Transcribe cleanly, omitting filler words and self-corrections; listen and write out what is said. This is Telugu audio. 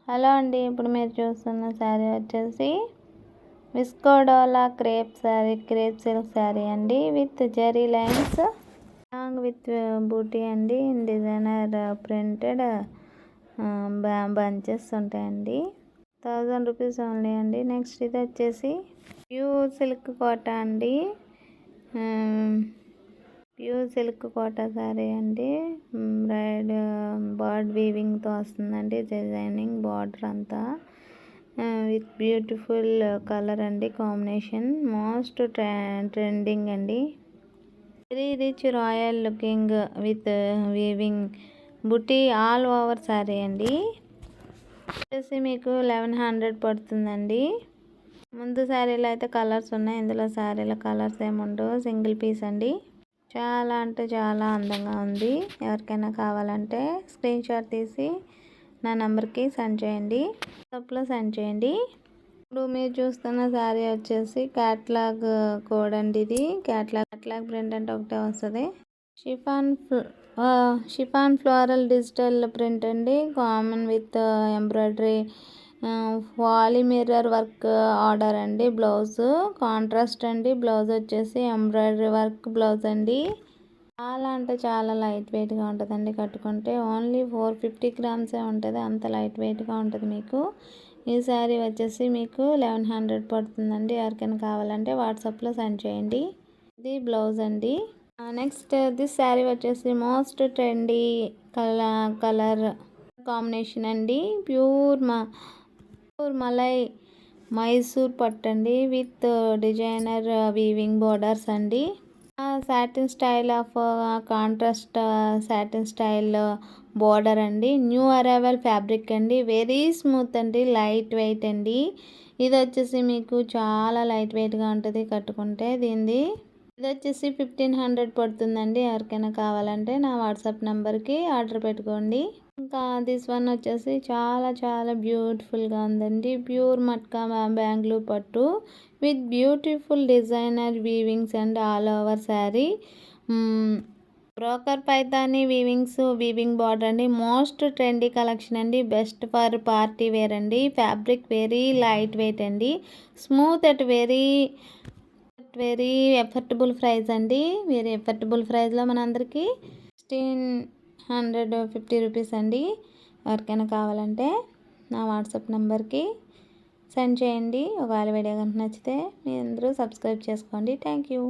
హలో అండి, ఇప్పుడు మీరు చూస్తున్న శారీ వచ్చేసి విస్కోడోలా క్రేప్ సిల్క్ శారీ అండి with zari lines long with buti అండి. డిజైనర్ ప్రింటెడ్ బంచెస్ ఉంటాయండి. 1000 రూపీస్ ఓన్లీ అండి. నెక్స్ట్ ఇది వచ్చేసి ప్యూర్ సిల్క్ కోట అండి. ప్యూర్ సిల్క్ కోటా శారీ అండి. బ్రైడ్ బర్డ్ వీవింగ్తో వస్తుందండి. డిజైనింగ్ బార్డర్ అంతా విత్ బ్యూటిఫుల్ కలర్ అండి. కాంబినేషన్ మోస్ట్ ట్రెండింగ్ అండి. Very rich royal looking with weaving buti all over sari అండి. వచ్చేసి మీకు 1100 పడుతుందండి. ముందు శారీలో అయితే కలర్స్ ఉన్నాయి, ఇందులో శారీలో కలర్స్ ఏముండవు, సింగిల్ పీస్ అండి. చాలా అంటే చాలా అందంగా ఉంది. ఎవరికైనా కావాలంటే స్క్రీన్ షాట్ తీసి నా నెంబర్కి సెండ్ చేయండి, వాట్సాప్లో సెండ్ చేయండి. ఇప్పుడు మీరు చూస్తున్న శారీ వచ్చేసి క్యాట్లాగ్ కోడ్ అండి. ఇది క్యాట్లాగ్ ప్రింట్ అంటే ఒకటే వస్తుంది. షిఫాన్ ఫ్లోరల్ డిజిటల్ ప్రింట్ అండి. కామన్ విత్ ఎంబ్రాయిడరీ వాలీ మిర్రర్ వర్క్ ఆర్డర్ అండి. బ్లౌజ్ కాంట్రాస్ట్ అండి. బ్లౌజ్ వచ్చేసి ఎంబ్రాయిడరీ వర్క్ బ్లౌజ్ అండి. చాలా అంటే చాలా లైట్ వెయిట్గా ఉంటుందండి. కట్టుకుంటే ఓన్లీ 450 గ్రామ్సే ఉంటుంది, అంత లైట్ వెయిట్గా ఉంటుంది. మీకు ఈ శారీ వచ్చేసి మీకు 1100 పడుతుందండి. ఎవరికైనా కావాలంటే వాట్సాప్లో సెండ్ చేయండి. ఇది బ్లౌజ్ అండి. నెక్స్ట్ దిస్ శారీ వచ్చేసి మోస్ట్ ట్రెండీ కలర్ కాంబినేషన్ అండి. ప్యూర్ మలై మైసూర్ పట్టండి విత్ డిజైనర్ వీవింగ్ బోర్డర్స్ అండి. Satin style of contrast satin style border అండి. న్యూ అరైవల్ ఫ్యాబ్రిక్ అండి. వెరీ స్మూత్ అండి, లైట్ వెయిట్ అండి. ఇది వచ్చేసి మీకు చాలా లైట్ వెయిట్గా ఉంటుంది కట్టుకుంటే. ఇది వచ్చేసి 1500 పడుతుందండి. ఎవరికైనా కావాలంటే నా వాట్సాప్ నెంబర్కి ఆర్డర్ పెట్టుకోండి. ఇంకా దిస్ వన్ వచ్చేసి చాలా చాలా బ్యూటిఫుల్గా ఉందండి. ప్యూర్ మట్కా బెంగళూరు పట్టు with beautiful designer weavings and all over sari. Brocade Paithani weaving border అండి. మోస్ట్ ట్రెండీ కలెక్షన్ అండి. బెస్ట్ ఫర్ పార్టీ వేర్ అండి. ఫ్యాబ్రిక్ వెరీ లైట్ వెయిట్ అండి. Smooth at very affordable price అండి. వెరీ ఎఫర్టబుల్ ప్రైస్లో మనందరికీ 1650 రూపీస్ అండి. ఎవరికైనా కావాలంటే నా వాట్సాప్ నెంబర్కి సెండ్ చేయండి. ఒకవేళ వీడియో కనుక నచ్చితే మీ అందరూ సబ్స్క్రైబ్ చేసుకోండి. Thank you.